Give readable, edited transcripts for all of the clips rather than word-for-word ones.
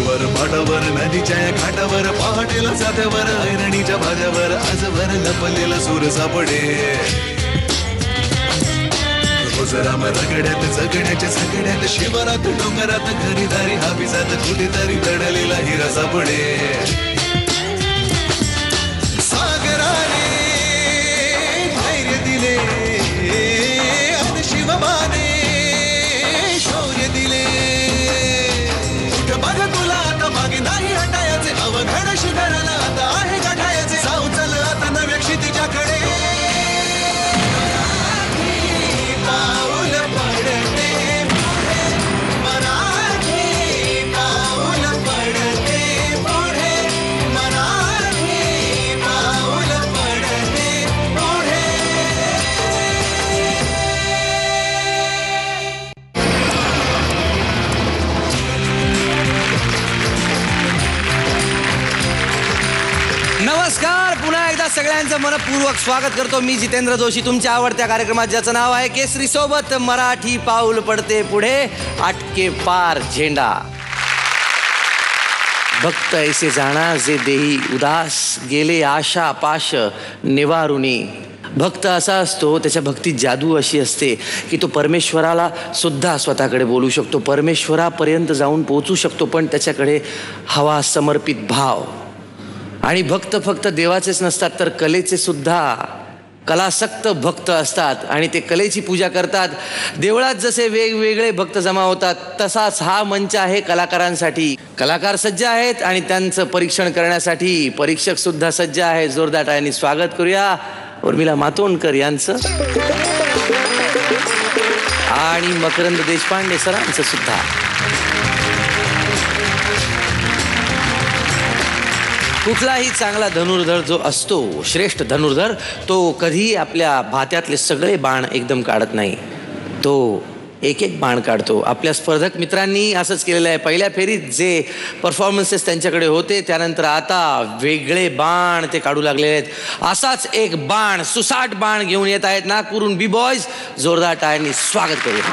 बेटावर माटावर नदीच्या घाटावर पहाटेला साध्यावर ऐरणीच्या भाज्यावर आजवर लपलेला सूर सापडे राम रगड्यात जगण्याच्या सगड्यात शिवारात डोंगरात घरी दारी हापिसात कुठेतरी दडलेला हिरा सापडे सागराने धैर्य दिले आणि शिवमाने शौर्य दिले कुठं बघ तुला आता मागे नाही हटायचे अवघड शिखराला आता आहे गाठायचे जाऊ चल आता नव्या क्षितिजाकडे नमस्कार, पुन्हा एकदा सगळ्यांचं मनपूर्वक स्वागत करतो. मी जितेंद्र जोशी, तुमच्या आवडत्या कार्यक्रमात ज्याचं नाव आहे केसरी सोबत मराठी पाऊल पडते पुढे, आटके पार झेंडा. भक्त ऐसे जाणा जे देही उदास, गेले आशा पाश निवारुनी. भक्त असा असतो, त्याच्या भक्तीत जादू अशी असते की तो परमेश्वराला सुद्धा स्वतःकडे बोलू शकतो, परमेश्वरापर्यंत जाऊन पोहोचू शकतो, पण त्याच्याकडे हवा समर्पित भाव. आणि भक्त फक्त देवाचेच नसतात तर कलेचे सुद्धा कलासक्त भक्त असतात आणि ते कलेची पूजा करतात. देवळात जसे वेगवेगळे भक्त जमा होतात तसाच हा मंच आहे कलाकारांसाठी. कलाकार सज्ज आहेत आणि त्यांचं परीक्षण करण्यासाठी परीक्षक सुद्धा सज्ज आहे. जोरदार टाळ्यांनी स्वागत करूया उर्मिला मातोंडकर यांचं आणि मकरंद देशपांडे सरांचं सुद्धा. कुठलाही चांगला धनुर्धर जो असतो, श्रेष्ठ धनुर्धर, तो कधी आपल्या भात्यातले सगळे बाण एकदम काढत नाही, तो एक एक बाण काढतो. आपल्या स्पर्धक मित्रांनी असंच केलेलं आहे. पहिल्या फेरीत जे परफॉर्मन्सेस त्यांच्याकडे होते त्यानंतर आता वेगळे बाण ते काढू लागलेले आहेत. असाच एक बाण, सुसाट बाण घेऊन येत आहेत नागपूरहून बी बॉयज. जोरदार टाळ्यांनी स्वागत करूया.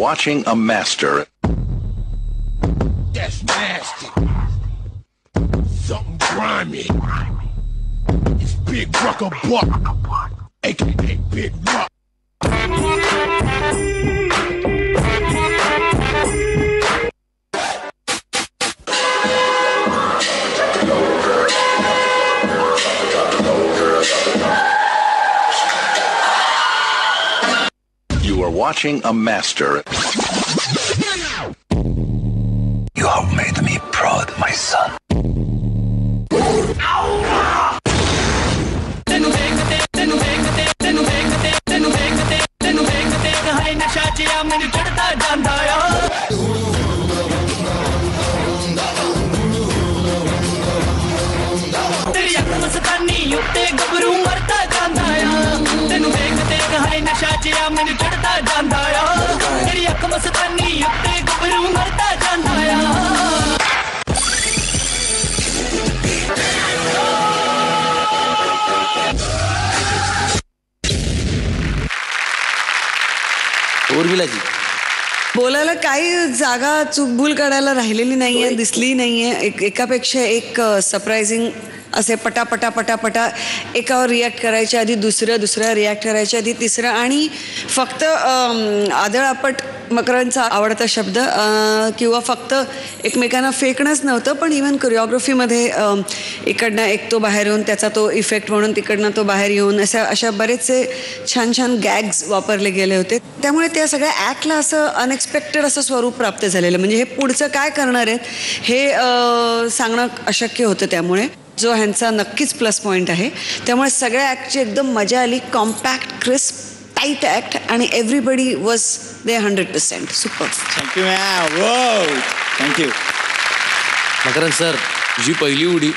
Watching a master. That's nasty. Something grimy. It's Big Rucker Buck, aka Big Ruck. You are watching a master. You have made me proud, my son. बोलायला काही जागा चूकभूल काढायला राहिलेली नाहीये, दिसली नाहीये. एकापेक्षा एक सरप्रायझिंग असे पटापटा पटापटा एकावर रिॲक्ट करायच्या आधी दुसऱ्या रिॲक्ट करायच्या आधी तिसरं, आणि फक्त आदळआपट मकरांचा आवडता शब्द किंवा फक्त एकमेकांना फेकणंच नव्हतं, पण इव्हन कोरिओग्राफीमध्ये इकडनं एक तो बाहेर येऊन त्याचा तो इफेक्ट म्हणून तिकडनं तो बाहेर येऊन अशा बरेचसे छान छान गॅग्स वापरले गेले होते. त्यामुळे त्या सगळ्या ॲक्टला असं अनएक्सपेक्टेड असं स्वरूप प्राप्त झालेलं. म्हणजे हे पुढचं काय करणार आहेत हे सांगणं अशक्य होतं. त्यामुळे जो ह्यांचा नक्कीच प्लस पॉईंट आहे. त्यामुळे सगळ्या ॲक्टची एकदम मजा आली. कॉम्पॅक्ट, क्रिस्प, टाईट ॲक्ट, आणि everybody was they 100%. Super. Thank you ma'am. वो थँक्यू. मकरंद सर, जी पहिली उडी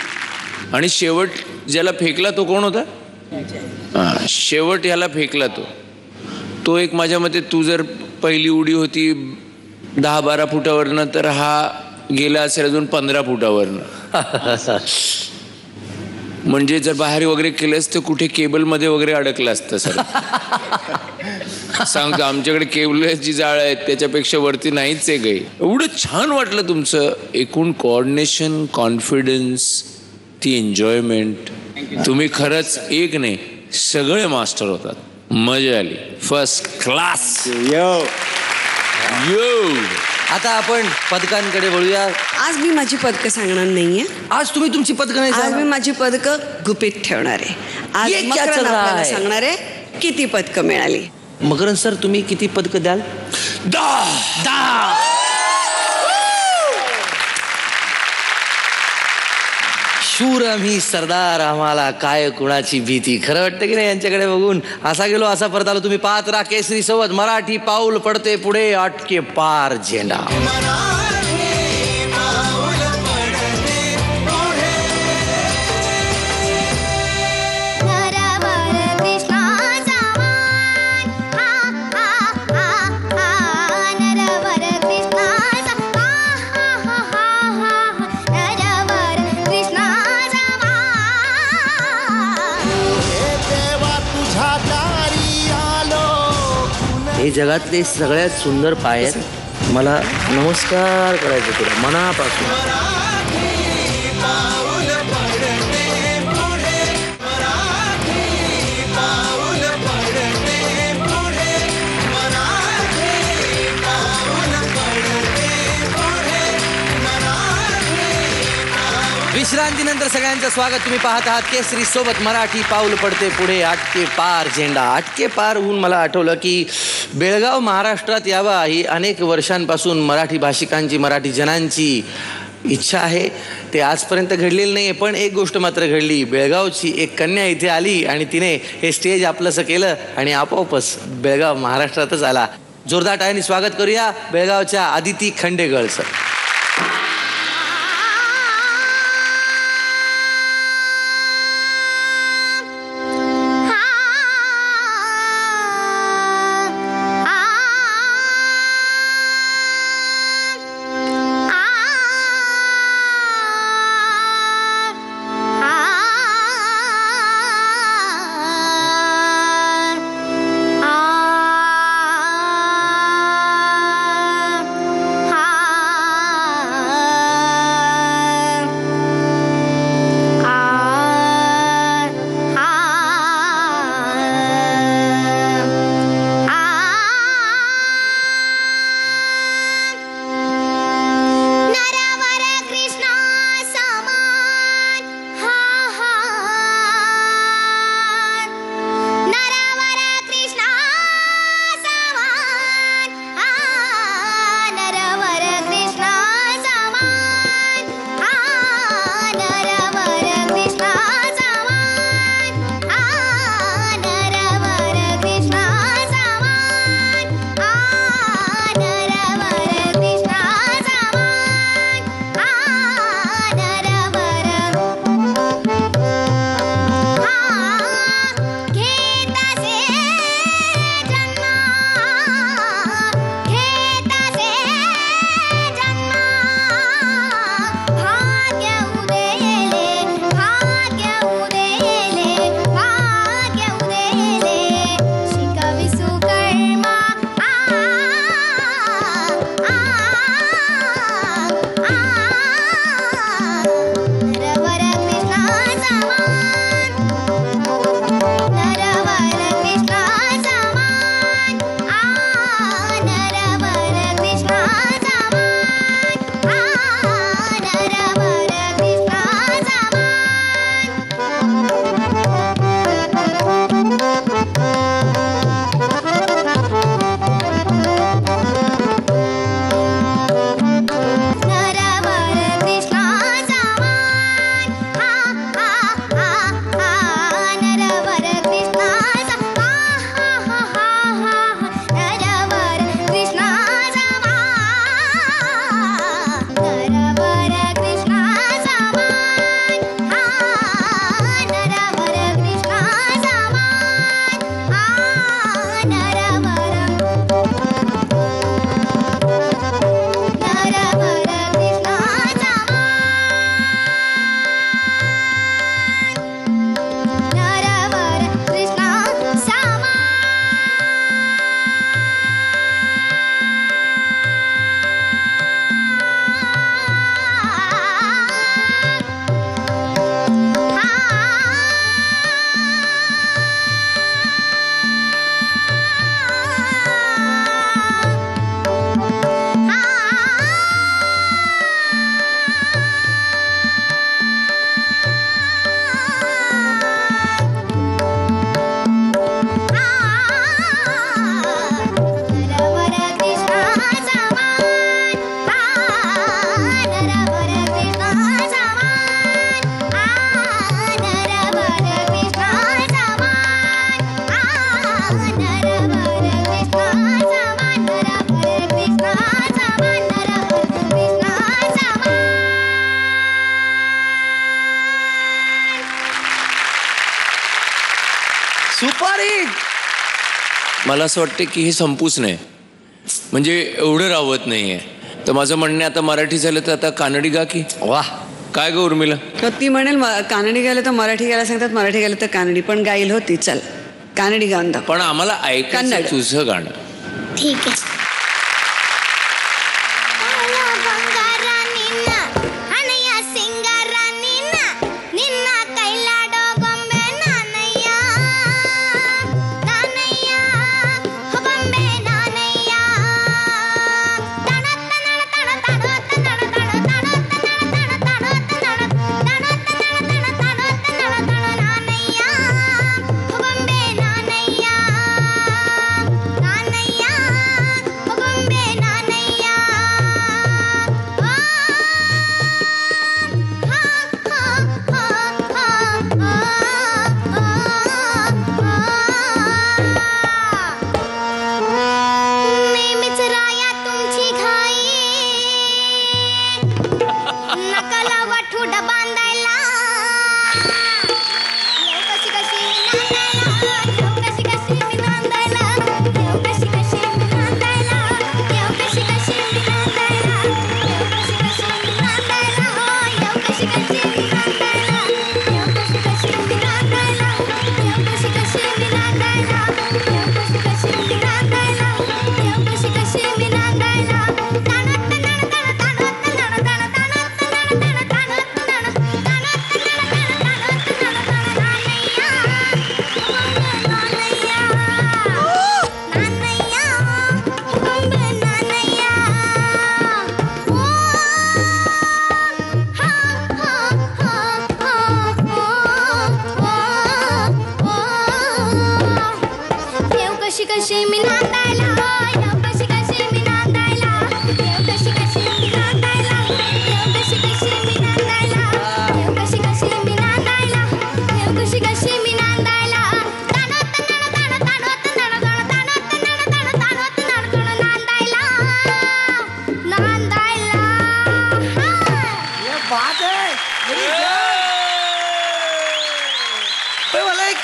आणि शेवट ज्याला फेकला तो कोण होता? शेवट ह्याला फेकला तो एक माझ्या मते, तू जर पहिली उडी होती 10-12 फुटावरनं, तर हा गेला असेल अजून 15 फुटावरनं. म्हणजे जर बाहेर वगैरे केलंस तर कुठे केबलमध्ये वगैरे अडकलं असतं सर. सांगतो, आमच्याकडे केबलची जाळ आहेत, त्याच्यापेक्षा वरती नाहीच आहे काही. एवढं छान वाटलं तुमचं एकूण कॉर्डिनेशन, कॉन्फिडन्स, ती एन्जॉयमेंट. तुम्ही खरंच एक नाही सगळे मास्टर होतात. मजा आली. First class. यो आता आपण पदकांकडे वळूया. आज मी माझी पदकं सांगणार नाहीये. आज तुम्ही तुमची पदकं नाही आज मी सांगणार? माझी पदकं गुपित ठेवणार आहे. आज ये क्या मकरंद चल रहा आपल्याला है? सांगणार आहे किती पदकं मिळाली. मकरंद सर, तुम्ही किती पदकं द्याल? 10. शूर आम्ही सरदार, आम्हाला काय कुणाची भीती. खरं वाटतं की नाही यांच्याकडे बघून? असा गेलो असा परत आलो. तुम्ही पाहत राहा केसरी सोबत मराठी. पाऊल पडते पुढे, आटके पार झेंडा. हे जगातले सगळ्यात सुंदर पाय आहेत. मला नमस्कार करायचं तुला मनापासून. विश्रांतीनंतर सगळ्यांचं स्वागत. तुम्ही पाहत आहात केसरी सोबत मराठी. पाऊल पडते पुढे, आटके पार झेंडा. आटके पार होऊन मला आठवलं की बेळगाव महाराष्ट्रात यावा ही अनेक वर्षांपासून मराठी भाषिकांची, मराठी जनांची इच्छा आहे. ते आजपर्यंत घडलेलं नाही आहे. पण एक गोष्ट मात्र घडली. बेळगावची एक कन्या इथे आली आणि तिने हे स्टेज आपलंसं केलं आणि आपोआपच बेळगाव महाराष्ट्रातच आला. जोरदार टाळ्यांनी स्वागत करूया बेळगावच्या आदिती खंडेगळचं. मला असं वाटतं की हे संपूच नाही, म्हणजे एवढं राहत नाहीये. तर माझं म्हणणं आता मराठी झालं तर आता कानडी गा की. वाह, काय ग उर्मिला? ती म्हणेल कानडी गायला तर मराठी गायला सांगतात, मराठी गायला तर कानडी, पण गाईल होती. चल कानडी गाऊन दाखव. पण आम्हाला ऐकायचं कन्नड. तुझं गाणं. ठीक आहे.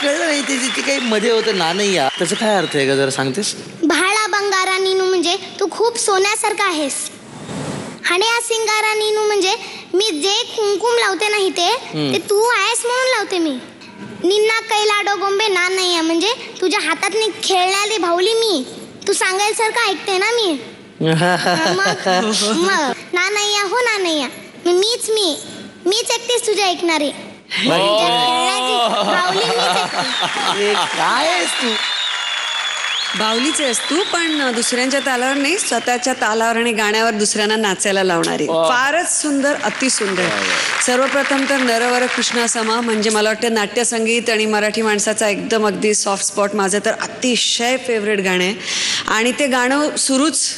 कळलं नाही ते काही मध्ये होतं नानय्या, त्याचा काय अर्थ आहे का जरा सांगतेस? भाळा बंगारा नीनू म्हणजे तू खूप सोन्यासारखा आहेस. हण्या सिंगारा नीनू म्हणजे मी जे कुंकुम लावते नाही ते तू आहेस म्हणून लावते मी. निन्ना कैलाडो गोंबे नानय्या म्हणजे तुझ्या हातातनी खेळणारी भाऊली मी. तू सांगायला सारखं ऐकते ना मी. मग ना नैया हो ना नैया मीच एकटीच तुझ्या ऐकणारे. काय आहेस तू? बाहुलीच आहेस तू, पण दुसऱ्यांच्या तालावर नाही, स्वतःच्या तालावर आणि गाण्यावर दुसऱ्यांना नाचायला लावणारी. फारच सुंदर, अतिसुंदर. सर्वप्रथम तर नरवर कृष्णा समा म्हणजे मला वाटतं नाट्यसंगीत आणि मराठी माणसाचा एकदम अगदी सॉफ्ट स्पॉट. माझं तर अतिशय फेवरेट गाणं आहे आणि ते गाणं सुरूच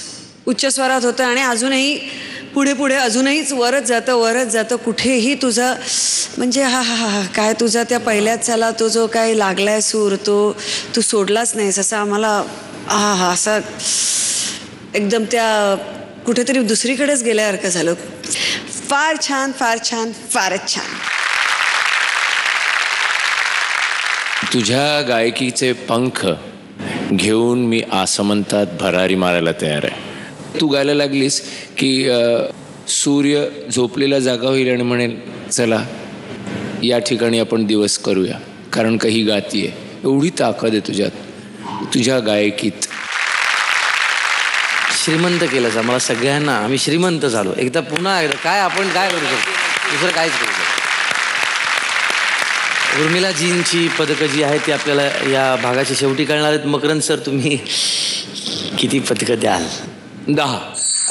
उच्च स्वरात होतं आणि अजूनही पुढे पुढे अजूनहीच वरच जातं. कुठेही तुझा म्हणजे हा हा हा काय तुझा त्या पहिल्याच साला तो जो काय लागलाय सूर तो तू सोडलाच नाहीस असा आम्हाला हा असा एकदम त्या कुठेतरी दुसरीकडेच गेल्यासारखं झालं. फार छान, फारच छान. तुझ्या गायकीचे पंख घेऊन मी आसमंतात भरारी मारायला तयार आहे. तू गायला लागलीस की सूर्य झोपलेला जागा होईल आणि म्हणेल चला या ठिकाणी आपण दिवस करूया, कारण काही गातीये. एवढी ताकद आहे तुझ्यात, तुझ्या गायकीत. श्रीमंत केलं मला सगळ्यांना. आम्ही श्रीमंत झालो पुन्हा एकदा. काय आपण काय करू शकतो? दुसरं काहीच करू शकतो. उर्मिलाजींची पदकं जी आहेत ती आपल्याला या भागाच्या शेवटी कळणार आहेत. मकरंद सर, तुम्ही किती पदकं द्याल? 10.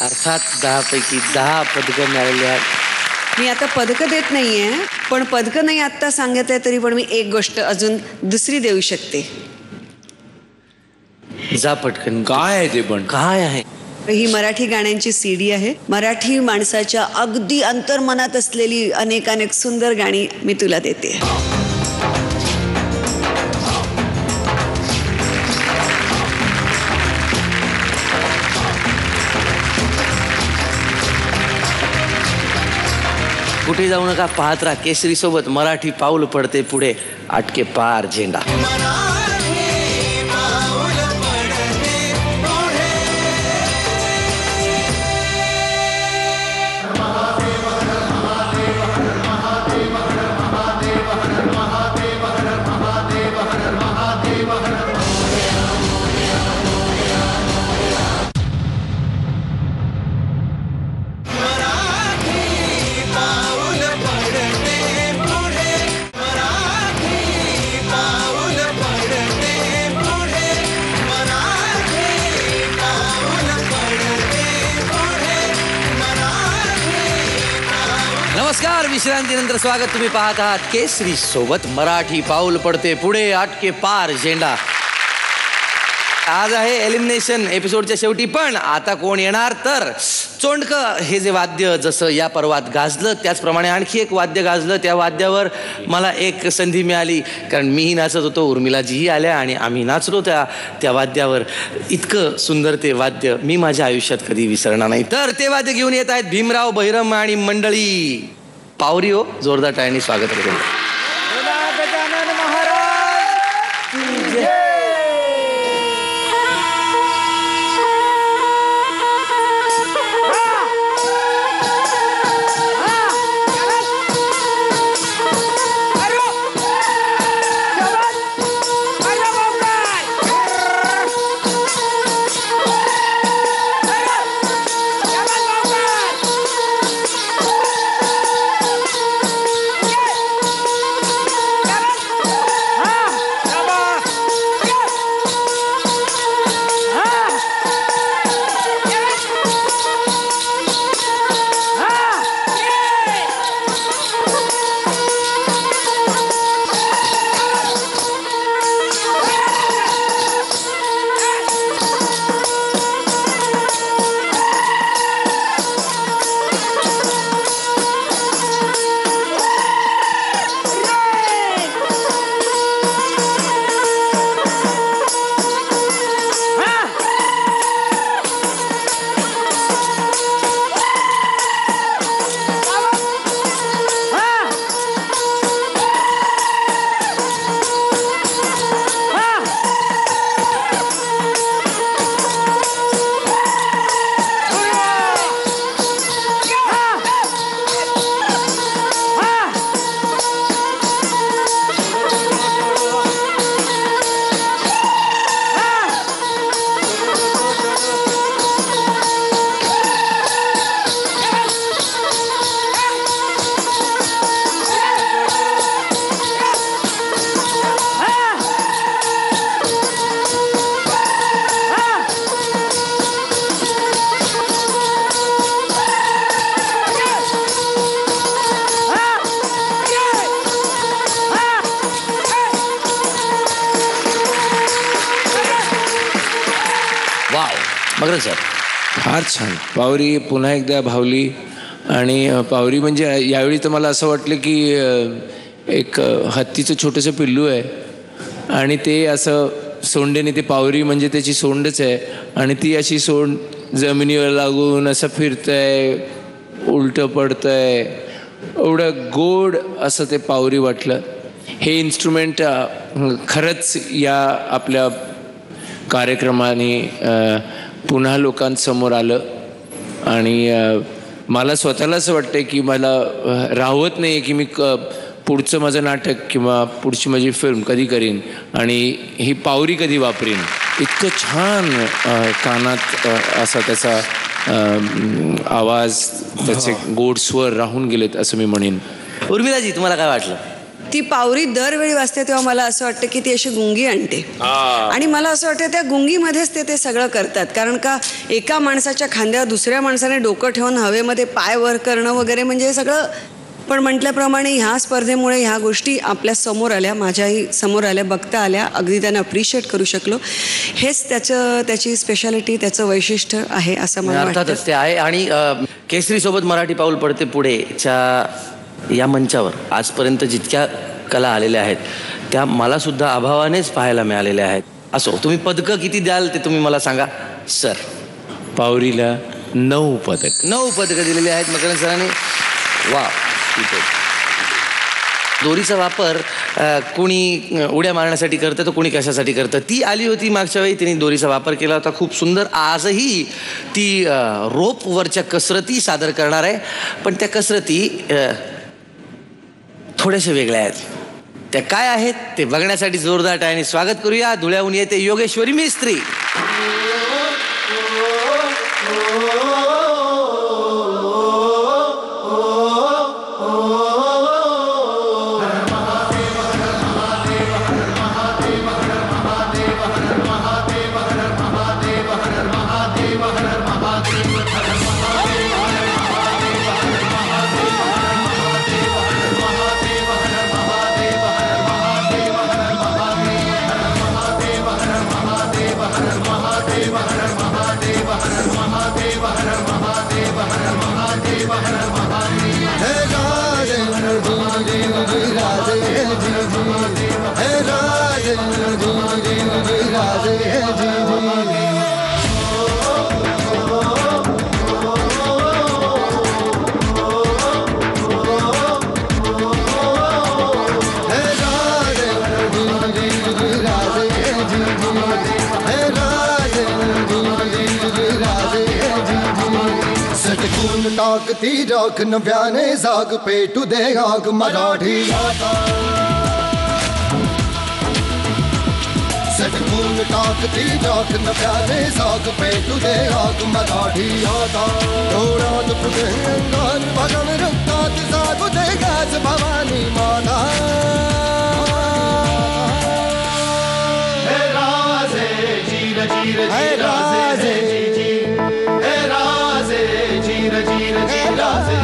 अर्थात 10 पैकी 10 पदकं मिळालेली आहेत. मी आता पदकं देत नाहीये, पण पदकं नाही आत्ता सांगत आहे तरी पण मी एक गोष्ट अजून दुसरी देऊ शकते. जा पटकन. काय आहे ते? पण काय आहे? ही मराठी गाण्यांची CD आहे. मराठी माणसाच्या अगदी अंतर्मनात असलेली अनेक सुंदर गाणी मी तुला देते. कुठे जाऊ नका, पाहत राहा केसरी सोबत. मराठी पाऊल पडते पुढे, आटके पार झेंडा. नमस्कार, विश्रांतीनंतर स्वागत. तुम्ही पाहत आहात केसरी सोबत. मराठी पाऊल पडते पुढे, आटके पार झेंडा. आज आहे एलिमिनेशन एपिसोडच्या शेवटी, पण आता कोण येणार तर चोंडकं हे जे वाद्य जसं या पर्वात गाजलं त्याचप्रमाणे आणखी एक वाद्य गाजलं. त्या वाद्यावर मला एक संधी मिळाली, कारण मीही नाचत होतो, उर्मिलाजीही आल्या आणि आम्ही नाचलो त्या वाद्यावर. इतकं सुंदर ते वाद्य मी माझ्या आयुष्यात कधी विसरणार नाही. तर ते वाद्य घेऊन येत आहेत भीमराव बहिरम आणि मंडळी. पावरिओ, जोरदार टाळ्यांनी स्वागत करेल. खरंच आहे. फार छान. पावरी पुन्हा एकदा भावली. आणि पावरी म्हणजे यावेळी तर मला असं वाटलं की एक हत्तीचं छोटंसं पिल्लू आहे आणि ते असं सोंडेने, ते पावरी म्हणजे त्याची सोंडच आहे आणि ती अशी सोंड जमिनीवर लागून असं फिरतंय, उलटं पडतंय. एवढं गोड असं ते पावरी वाटलं. हे इन्स्ट्रुमेंट खरंच या आपल्या कार्यक्रमाने पुन्हा लोकांसमोर आलं आणि मला स्वतःला असं वाटतं की मला राहवत नाही आहे की मी पुढचं माझं नाटक किंवा पुढची माझी फिल्म कधी करीन आणि ही पावरी कधी वापरीन. इतकं छान कानात असा त्याचा आवाज, त्याचे गोड स्वर राहून गेलेत असं मी म्हणेन. उर्मिलाजी, तुम्हाला काय वाटलं? ती पावरी दरवेळी वाजते तेव्हा मला असं वाटतं की ती अशी गुंगी आणते आणि मला असं वाटतं त्या गुंगीमध्येच ते सगळं करतात. कारण का एका माणसाच्या खांद्यावर दुसऱ्या माणसाने डोकं ठेवून हवेमध्ये पाय वर करणं वगैरे म्हणजे हे सगळं. पण म्हटल्याप्रमाणे ह्या स्पर्धेमुळे ह्या गोष्टी आपल्या समोर आल्या, माझ्याही समोर आल्या, बघता आल्या, अगदी त्यांना अप्रिशिएट करू शकलो. हेच त्याची स्पेशालिटी, त्याचं वैशिष्ट्य आहे असं मला वाटतं. अर्थातच ते आहे. आणि केसरीसोबत मराठी पाऊल पडते पुढेच्या या मंचावर आजपर्यंत जितक्या कला आलेल्या आहेत त्या मला सुद्धा अभावानेच पाहायला मिळालेल्या आहेत. असो, तुम्ही पदकं किती द्याल ते तुम्ही मला सांगा सर. पावरीला 9 पदक. 9 पदकं दिलेली आहेत मकरंद सरांनी. वा. दोरीचा वापर कोणी उड्या मारण्यासाठी करतं तर कोणी कशासाठी करतं. ती आली होती मागच्या वेळी, तिने दोरीचा वापर केला होता खूप सुंदर. आजही ती रोपवरच्या कसरती सादर करणार आहे, पण त्या कसरती थोड्याशा वेगळ्या आहेत. त्या काय आहेत ते बघण्यासाठी जोरदार टाळ्यांनी स्वागत करूया. धुळ्याहून येते योगेश्वरी मिस्त्री. टाकती राख नव्याने जाग पेटू दे आग मराठी आता. सटकून टाकती राख नव्याने जाग पेटू दे आग मराठी आता. डोळ्यात फुटे अंगार भगन रक्तात जागू दे गाज भवानी माता. हे राजे जीर जीर हे राजे हे राजे जीर जीर जीर राजे.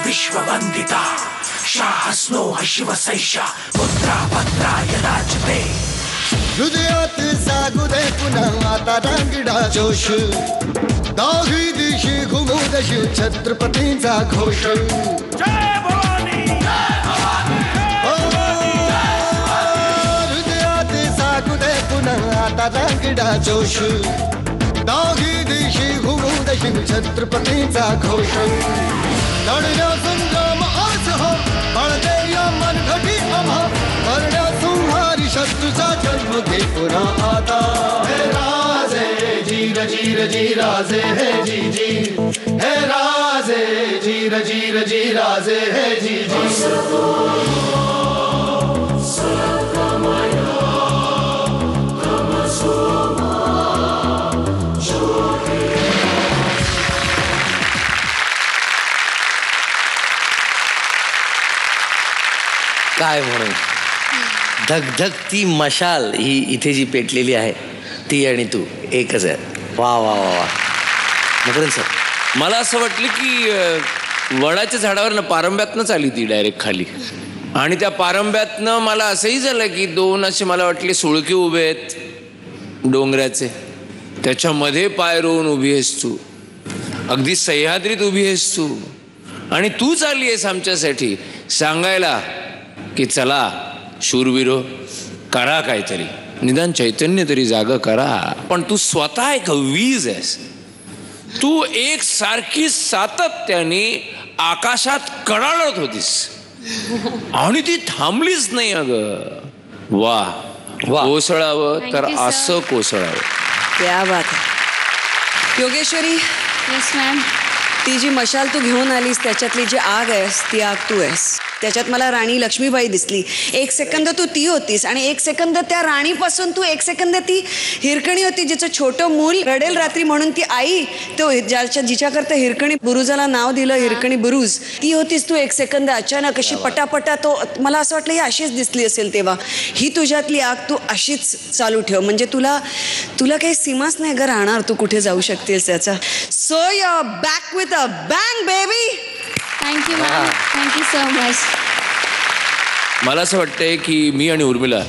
विश्ववंदिता शाहस्नो शिवसैषा पुत्रा भद्राय राजते. हृदयात जागू दे पुन्हा आता रांगडा जोश. दाही दिशी घुमू दशी छत्रपतींचा घोष. जय भवानी जय भवानी. हृदयात जागू दे पुन्हा आता रांगडा जोश. दाही दिशी घुमू दशी छत्रपतींचा घोष. लढण्या संग्राम आज हो बळदे या मनघटी आम्हा. करण्या संहारी शत्रूचा जन्म घे पुन्हा आता. हे राजे जीर जीर जी राजे हे जी जी हे राजे राजे जीर जीर जी राजे हे जी जी काय म्हणून धगधगती मशाल ही इथे जी पेटलेली आहे ती आणि तू एकच आहे. वा वा वा वा. मकरंद सर, मला असं वाटलं की वडाच्या झाडावर ना पारंब्यातनंच आली ती डायरेक्ट खाली. आणि त्या पारंब्यातनं मला असंही झालं की दोन असे मला वाटले सुळके उभे आहेत डोंगराचे, त्याच्यामध्ये पाय रोवून उभी आहेस तू, अगदी सह्याद्रीत उभी आहेस तू, आणि तूच आली आहेस आमच्यासाठी सांगायला की चला शूरवीरो करा काहीतरी, निदान चैतन्य तरी जागा करा. पण तू स्वतः एक वीज आहेस. तू एक सारखी सातत्याने आकाशात कडाळत होतीस आणि ती थांबलीच नाही. अगं वा वा, कोसळावं तर असं कोसळावं. क्या बात आहे. Yogeshwari, yes ma'am. ती जी मशाल तू घेऊन आलीस त्याच्यातली जी आग आहेस ती आग तू आहेस. त्याच्यात मला राणी लक्ष्मीबाई दिसली. एक सेकंद तू ती होतीस आणि एक सेकंद त्या राणीपासून तू एक सेकंद ती हिरकणी होती जिचं छोटं मूल रडेल रात्री म्हणून ती आई, तो जिच्याकरता हिरकणी बुरुजाला नाव दिलं हिरकणी बुरुज, ती होतीस तू एक सेकंद. अचानक अशी पटापटा तो मला असं वाटलं ही अशीच दिसली असेल तेव्हा. ही तुझ्यातली आग तू अशीच चालू ठेव, म्हणजे तुला काही सीमाच नाही ग राहणार, तू कुठे जाऊ शकतेस त्याचा. So you are back with a bang baby. Thank you ma'am, thank you so much. मला असं वाटतंय की मी आणि उर्मिला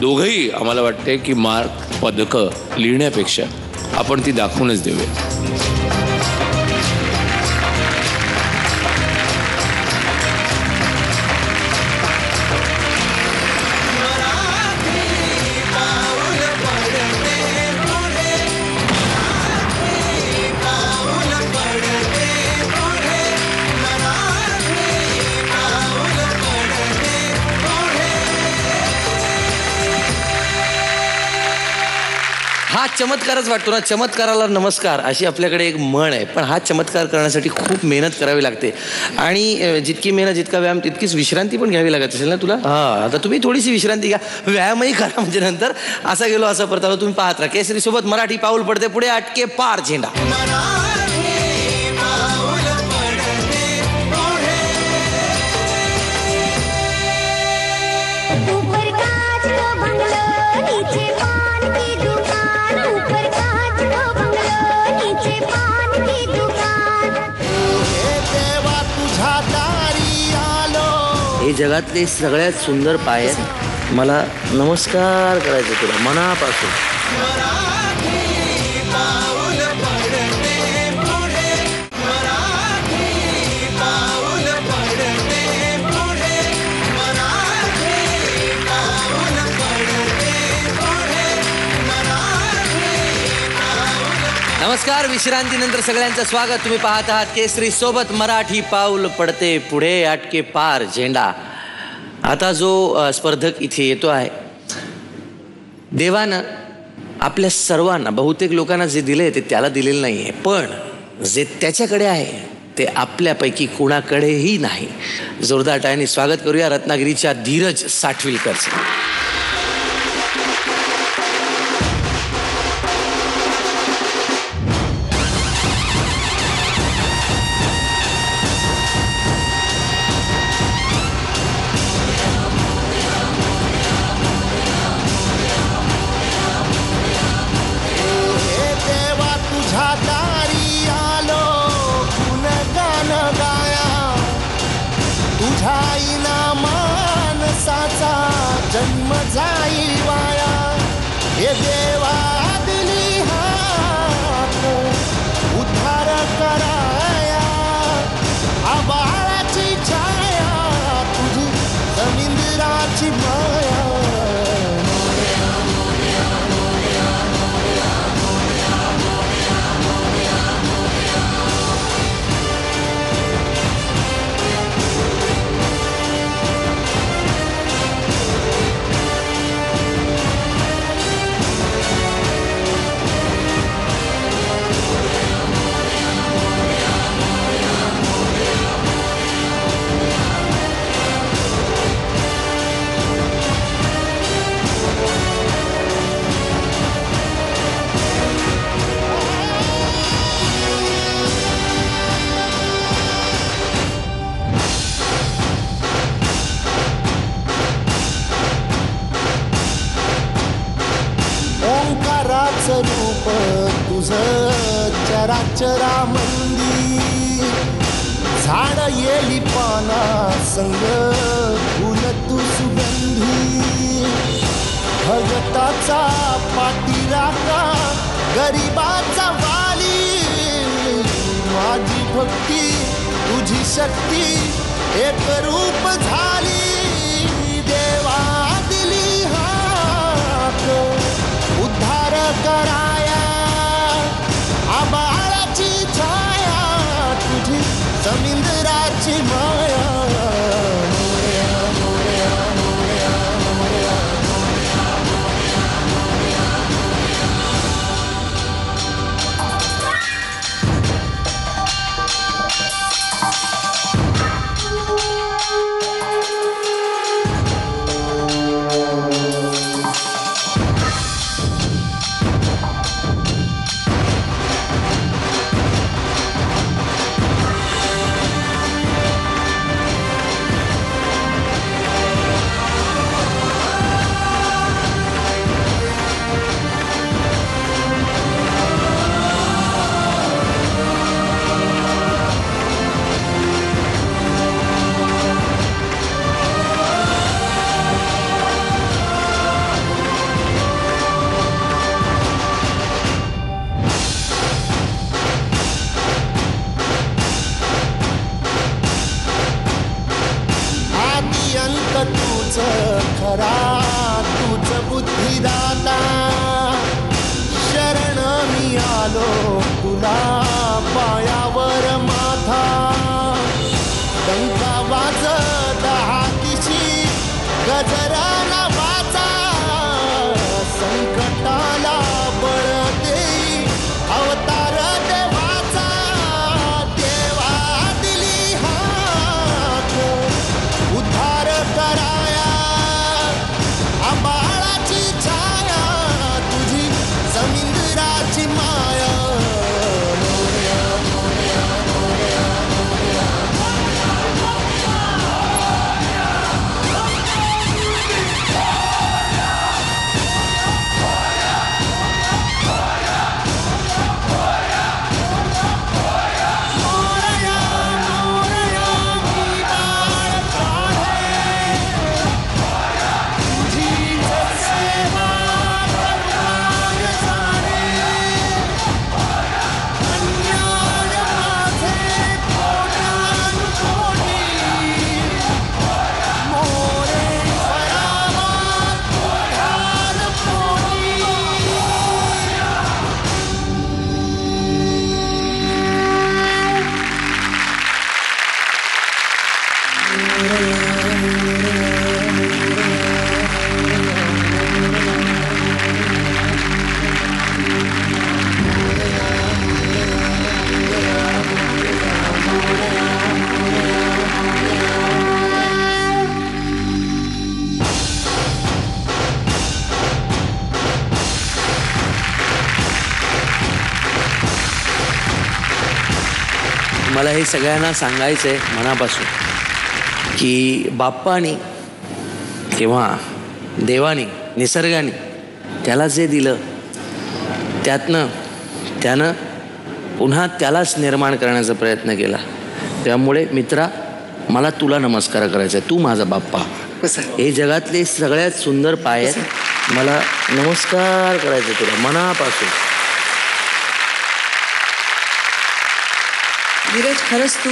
दोघंही आम्हाला वाटतंय की मार्क पदकं लिहिण्यापेक्षा आपण ती दाखवूनच देऊया. हा चमत्कारच वाटतो ना. चमत्काराला नमस्कार अशी आपल्याकडे एक म्हण आहे. पण हा चमत्कार करण्यासाठी खूप मेहनत करावी लागते आणि जितकी मेहनत जितका व्यायाम तितकीच विश्रांती पण घ्यावी लागत असेल ना तुला. हां, आता तुम्ही थोडीशी विश्रांती घ्या, व्यायामही करा, म्हणजे नंतर असा गेलो असं परत आलो. तुम्ही पाहत राहा केसरी सोबत मराठी पाऊल पडते पुढे, अटके पार झेंडा. हे जगातले सगळ्यात सुंदर पाय आहेत. मला नमस्कार करायचं तुला मनापासून. नमस्कार, विश्रांतीनंतर सगळ्यांचं स्वागत. तुम्ही पाहत आहात केसरी सोबत मराठी पाऊल पडते पुढे, अटके पार झेंडा. आता जो स्पर्धक इथे येतो आहे, देवानं आपल्या सर्वांना, बहुतेक लोकांना जे दिले ते त्याला दिलेलं नाही आहे, पण जे त्याच्याकडे आहे ते आपल्यापैकी कुणाकडेही नाही. जोरदार टाळ्यांनी स्वागत करूया रत्नागिरीच्या धीरज साठविलकरचं. जन्म जाई वाया हे देवा दिली हात उद्धार कराया. आबाळाची छाया तुझी जमीनदाराची माया. चरामंदी झाड येली पाना संग फुल तू सुगंधी भगताचा पाठीराखा गरिबाचा वाली माझी भक्ती तुझी शक्ती एक रूप झाली देवा दिली हाक उद्धार कराया आबाळाची छाया तुझी समुद्राची माया तूच खरा तूच बुद्धिदाता शरण मी आलो तुला पायावर माथा डंका वाजत हातीशी गजरा नावाचा संकटाला बळ देई अवतार देवाचा देवा दिली हाक उद्धार कराया आबाळाची छाया तुझी समुद्राची माया मला हे सगळ्यांना सांगायचं आहे मनापासून की बाप्पानी किंवा देवानी निसर्गाने त्याला जे दिलं त्यानं पुन्हा त्यालाच निर्माण करण्याचा प्रयत्न केला. त्यामुळे मित्रा मला तुला नमस्कार करायचा आहे. तू माझा बाप्पा. हे जगातले सगळ्यात सुंदर पाय आहेत. मला नमस्कार करायचा तुला मनापासून. धीरज खरंच तू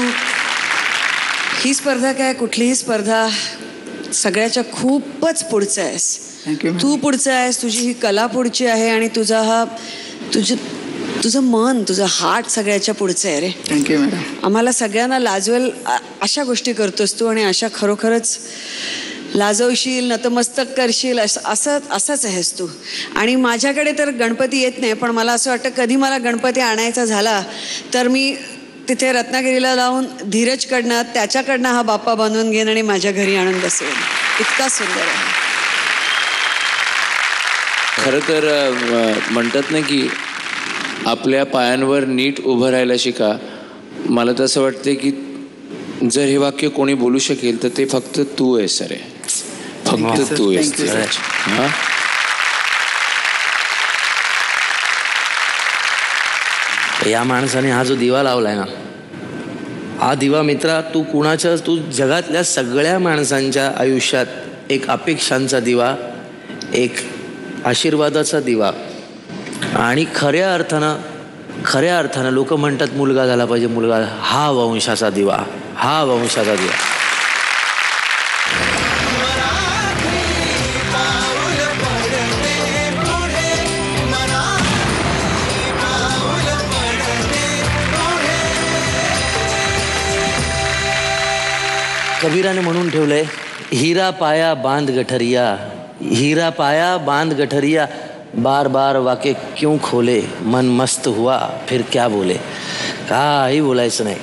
ही स्पर्धा काय कुठलीही स्पर्धा सगळ्याच्या खूपच पुढचं आहेस. तू पुढचं आहेस. तुझी ही कला पुढची आहे आणि तुझं मन तुझं हार्ट सगळ्याच्या पुढचं आहे रे. Thank you madam. आम्हाला सगळ्यांना लाजवेल अशा गोष्टी करतोस तू आणि अशा खरोखरच लाजवशील नतमस्तक करशील असंच आहेस तू. आणि माझ्याकडे तर गणपती येत नाही पण मला असं वाटतं कधी मला गणपती आणायचा झाला तर मी तिथे रत्नागिरीला लावून धीरजकडनं त्याच्याकडनं हा बाप्पा बनवून घेईन आणि माझ्या घरी आणून बसवेन. इतका सुंदर आहे. खरं तर म्हणतात ना की आपल्या पायांवर नीट उभं राहायला शिका. मला तर असं वाटतं की जर हे वाक्य कोणी बोलू शकेल तर ते फक्त तू आहेस रे. फक्त तू आहेस. या माणसाने हा जो दिवा लावलाय ना, हा दिवा मित्रा तू जगातल्या सगळ्या माणसांच्या आयुष्यात एक अपेक्षांचा दिवा, एक आशीर्वादाचा दिवा आणि खऱ्या अर्थानं लोक म्हणतात मुलगा झाला पाहिजे, मुलगा, हा वंशाचा दिवा. कबीराने म्हणून ठेवलंय, हीरा पाया बांध गठरिया, बार बार वाके क्यों खोले, मन मस्त हुआ फिर क्या बोले. काही बोलायचं नाही.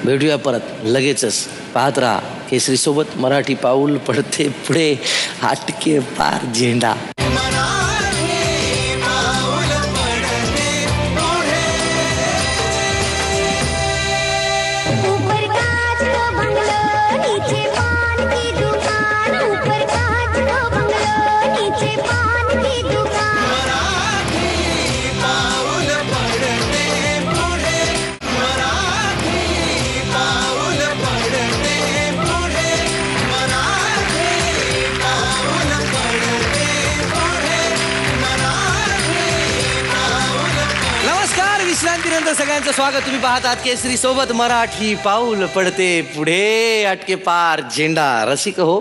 भेटूया परत लगेचच. पाहत राहा केसरी सोबत मराठी पाऊल पडते पुढे, हटके पार झेंडा. विश्रांतीनंतर सगळ्यांचं स्वागत. तुम्ही पाहतात केसरी सोबत मराठी पाऊल पडते पुढे, अटके पार झेंडा. रसिक हो,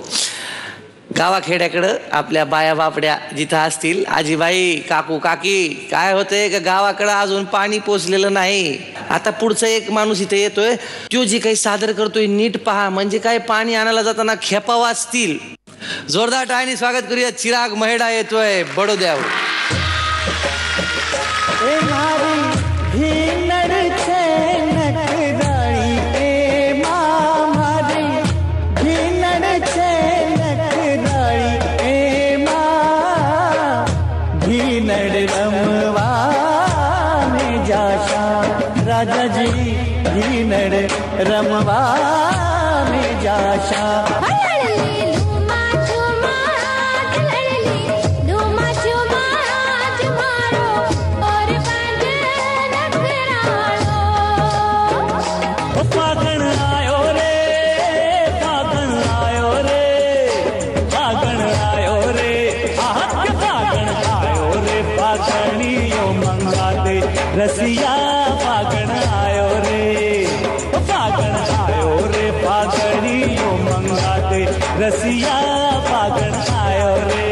गावाखेड्याकडं आपल्या बाया बापड्या जिथं असतील, आजीबाई काकू काकी, काय होतंय का गावाकडं अजून पाणी पोचलेलं नाही. आता पुढचा एक माणूस इथे येतोय, तो जी काही सादर करतोय नीट पहा, म्हणजे काय पाणी आणायला जाताना खेपा वाचतील. जोरदार टाळ्यांनी स्वागत करूया. चिराग महेडा येतोय बडोद्यावर. राजा जी घीनड़ रमवा में जाशा. रसिया फागण आयो रे, फागण आयो रे, फागणियो मंगा दे. रसिया फागण आयो रे,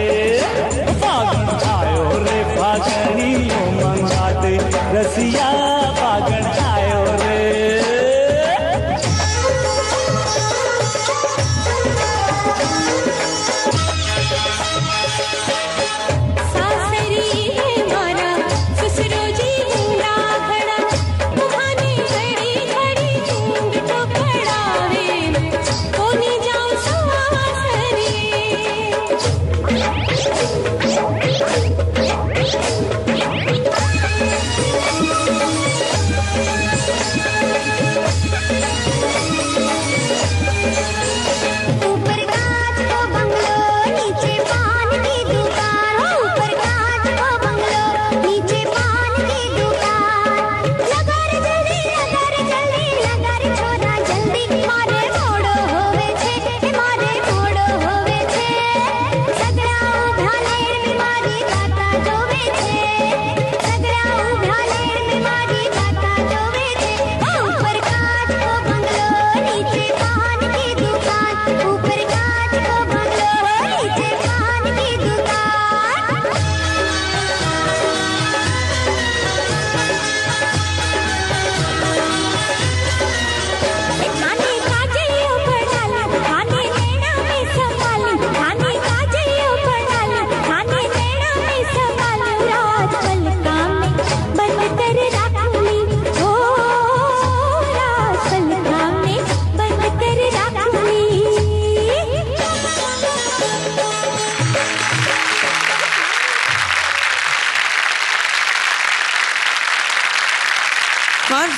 फागण आयो रे, फागणियो मंगा दे. रसिया फागण आयो रे.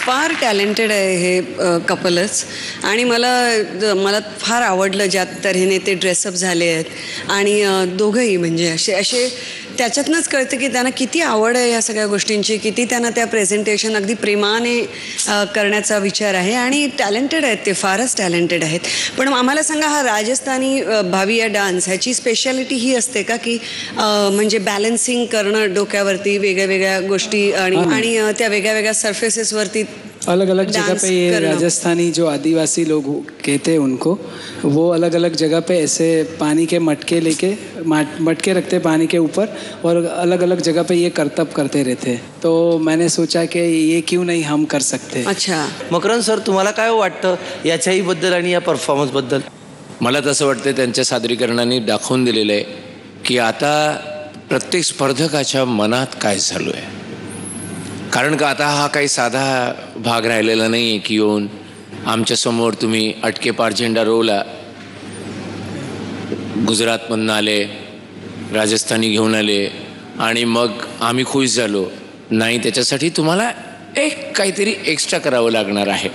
फार टॅलेंटेड आहे हे कपलच. आणि मला फार आवडलं ज्या तऱ्हेने ते ड्रेसअप झाले आहेत. आणि दोघंही म्हणजे असे त्याच्यातनंच कळतं की त्यांना किती आवड आहे या सगळ्या गोष्टींची, किती त्यांना त्या प्रेझेंटेशन अगदी प्रेमाने करण्याचा विचार आहे आणि टॅलेंटेड आहेत ते, फारच टॅलेंटेड आहेत. पण आम्हाला सांगा, हा राजस्थानी भाविया डान्स ह्याची स्पेशालिटी ही असते का की म्हणजे बॅलन्सिंग करणं डोक्यावरती वेगळ्या वेगळ्या गोष्टी आणि त्या वेगळ्या वेगळ्या सरफेसेसवरती अलग अलग जगह पे ये राजस्थानी जो आदिवासी लोग कहते हैं उनको, वो अलग अलग जगह पे ऐसे पानी के मटके लेके मटके रखते पानी के ऊपर और अलग अलग जगह पे ये करतब करते रहते हैं. तो मैंने सोचा कि ये क्यों नहीं हम कर सकते. अच्छा मकरंद सर, तुम्हाला काय वाटतं याच्याही बद्दल आणि या परफॉर्मन्स बद्दल? मला तसं वाटतं त्यांच्या सादरीकरणाने दाखवून दिलेलं आहे की आता प्रत्येक स्पर्धकाच्या मनात काय चालू आहे. कारण का आता हा काही साधा भाग राहिलेला नाही आहे की येऊन आमच्यासमोर तुम्ही अटके पार झेंडा रोवला, गुजरातमधून आले, राजस्थानी घेऊन आले आणि मग आम्ही खुश झालो. नाही, त्याच्यासाठी तुम्हाला एक काहीतरी एक्स्ट्रा करावं लागणार आहे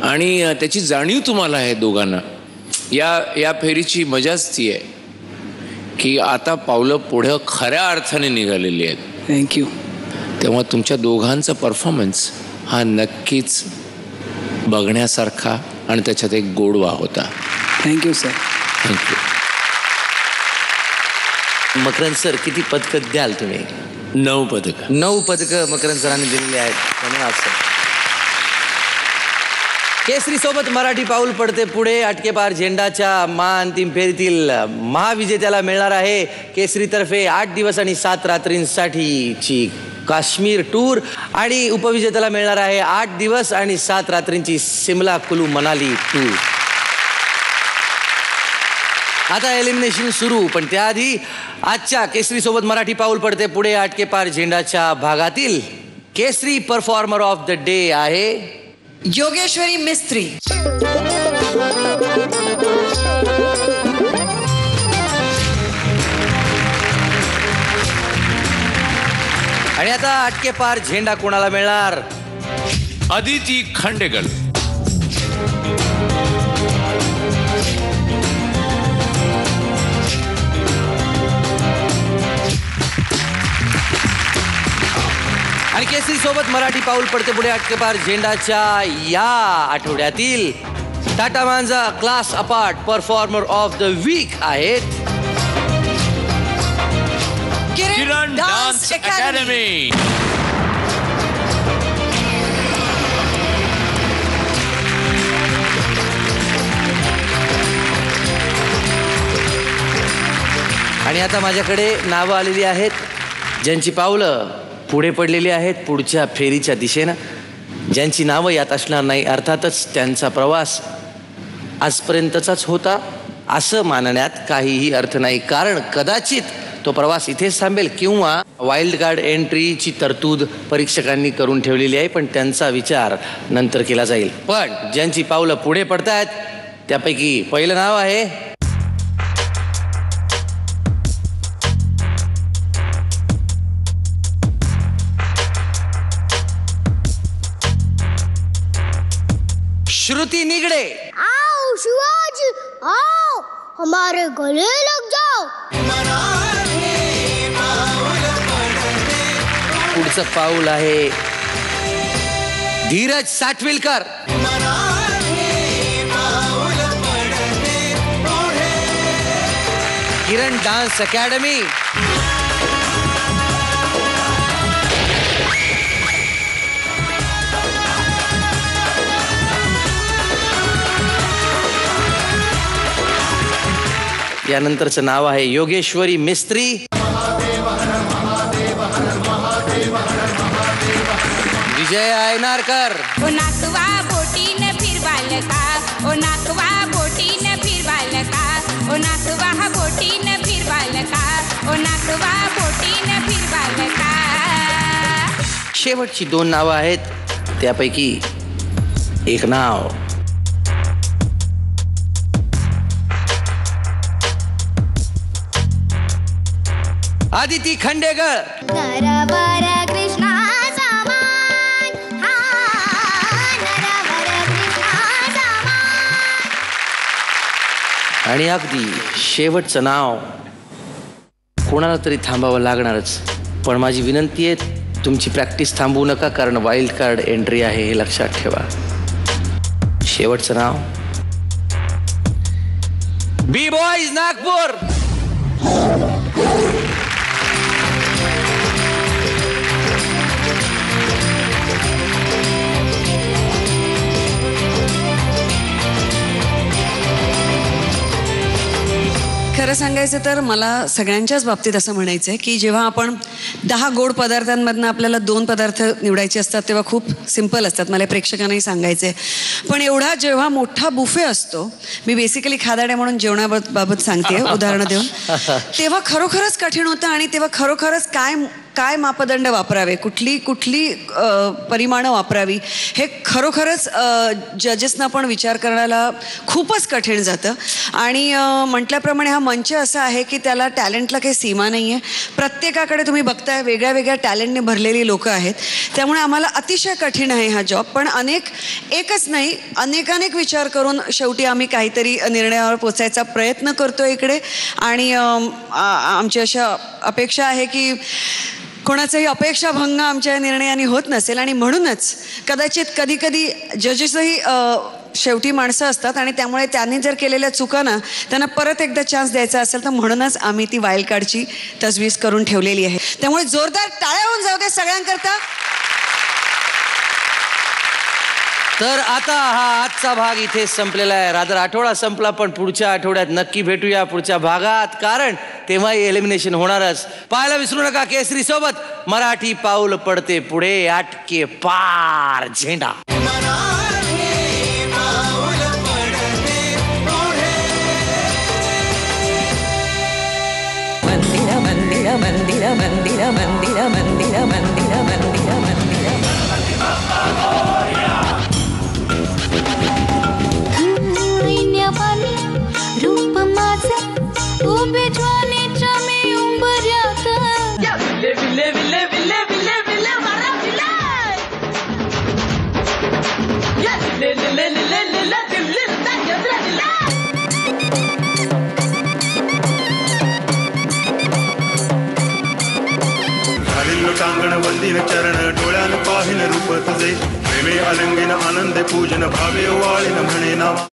आणि त्याची जाणीव तुम्हाला आहे दोघांना. या फेरीची मजाच ती आहे की आता पावलं पुढं खऱ्या अर्थाने निघालेली आहेत. थँक्यू. तेव्हा तुमच्या दोघांचा परफॉर्मन्स हा नक्कीच बघण्यासारखा आणि त्याच्यात एक गोडवा होता. Thank you sir. Thank you. Makarand sir, किती पदकं द्याल तुम्ही? 9 पदकं. 9 पदकं मकरंद सरांनी दिलेली आहेत. धन्यवाद सर. केसरी सोबत मराठी पाऊल पडते पुढे. अटके पार झेंडाच्या महाअंतिम फेरीतील महाविजेत्याला मिळणार आहे केसरीतर्फे 8 दिवस आणि 7 रात्रींसाठीची काश्मीर टूर आणि उपविजेत्याला मिळणार आहे 8 दिवस आणि 7 रात्रींची सिमला कुलू मनाली टूर. आता एलिमिनेशन सुरू, पण त्याआधी आजच्या केसरी सोबत मराठी पाऊल पडते पुढे अटके पार झेंडाच्या भागातील केसरी परफॉर्मर ऑफ द डे आहे योगेश्वरी मिस्त्री. आणि आता अटके पार झेंडा कोणाला मिळणार? अदिती खंडेगल. आणि केसरी सोबत मराठी पाऊल पडते पुढे अटके पार झेंडाच्या या आठवड्यातील Tata Manza class apart performer of the week आहेत किरण डान्स अकॅडमी. आणि आता माझ्याकडे नावं आलेली आहेत ज्यांची पावलं पुढे पडलेली आहेत पुढच्या फेरीच्या दिशेनं. ज्यांची नावं यात असणार नाही, अर्थातच त्यांचा प्रवास आजपर्यंतचाच होता असं मानण्यात काहीही अर्थ नाही. कारण कदाचित तो प्रवास इथेच थांबेल किंवा वाईल्ड कार्ड एंट्रीची तरतूद परीक्षकांनी करून ठेवलेली आहे, पण त्यांचा विचार नंतर केला जाईल. पण ज्यांची पावलं पुढे पडतायत त्यापैकी पहिलं नाव आहे श्रुति निगड़े. आओ शिवाजी आओ, हमारे गले लग जाओ. पुढचं पाऊल आहे धीरज साटविलकर. किरण डान्स अकॅडमी. यानंतरचं नाव आहे योगेश्वरी मिस्त्री. विजय आयनारकर. ओ नाकवा बोटीन फिरवाल का, ओ नाकवा बोटीन फिरवाल का, ओ नाकवा बोटीन फिरवाल का, ओ नाकवा बोटीन फिरवाल का. शेवटची 2 नावं आहेत त्यापैकी एक नाव आदिती खंडेगळ. नरवर कृष्णा समान, हा नरवर कृष्णा समान. आणि अगदी शेवटचं नाव कोणाला तरी थांबावं लागणारच. पण माझी विनंती आहे, तुमची प्रॅक्टिस थांबवू नका, कारण वाईल्ड कार्ड एंट्री आहे हे लक्षात ठेवा. शेवटचं नाव बी बॉईज नागपूर. खरं सांगायचं तर मला सगळ्यांच्याच बाबतीत असं म्हणायचं आहे की जेव्हा आपण 10 गोड पदार्थांमधनं आपल्याला 2 पदार्थ निवडायचे असतात तेव्हा खूप सिम्पल असतात. मला प्रेक्षकांनाही सांगायचं आहे. पण एवढा जेव्हा मोठा बुफे असतो, मी बेसिकली खादाड्या म्हणून जेवणाबाबत सांगते उदाहरणं देऊन, तेव्हा खरोखरच कठीण होतं. आणि तेव्हा खरोखरच काय मापदंड वापरावे, कुठली परिमाणं वापरावी, हे खरोखरच जजेसना पण विचार करायला खूपच कठीण जातं. आणि म्हटल्याप्रमाणे हा मंच असा आहे की त्याला टॅलेंटला काही सीमा नाही आहे. प्रत्येकाकडे तुम्ही बघताय वेगळ्या वेगळ्या टॅलेंटने भरलेली लोकं आहेत. त्यामुळे आम्हाला अतिशय कठीण आहे हा जॉब. पण एकच नाही, अनेक विचार करून शेवटी आम्ही काहीतरी निर्णयावर पोचायचा प्रयत्न करतो इकडे. आणि आमची अशा अपेक्षा आहे की कोणाचाही अपेक्षाभंग आमच्या निर्णयाने होत नसेल. आणि म्हणूनच कदाचित कधी जजेसही शेवटी माणसं असतात आणि त्यामुळे त्यांनी जर केलेल्या चुकांना त्यांना परत एकदा चान्स द्यायचा असेल तर म्हणूनच आम्ही ती वाईल्ड कार्डची तजवीज करून ठेवलेली आहे. त्यामुळे जोरदार टाळ्या होऊन जाऊ दे सगळ्यांकरता. तर आता हा आजचा भाग इथे संपलेला आहे. रादर आठवडा संपला, पण पुढच्या आठवड्यात नक्की भेटूया पुढच्या भागात, कारण तेव्हाही एलिमिनेशन होणारच. पाहायला विसरू नका केसरी सोबत मराठी पाऊल पडते पुढे, आटके पार झेंडा. मंदिर मंदिर मंदिर मंदिर मंदिर मंदिर मंदिर मंदिर मंदिर रूप माझे उभे ज्वानीच्या मी उंबऱ्यात विले विले विले विले विले विले मारा विले या ले ले ले ले ले ले दिल्ली ताजरा दिला खालील लोटांगण वंदिन चरण डोळ्यान पाहिन रूप तुझे प्रेमे अलंगिन आनंद पूजन भावे वाळीन म्हणे नाम.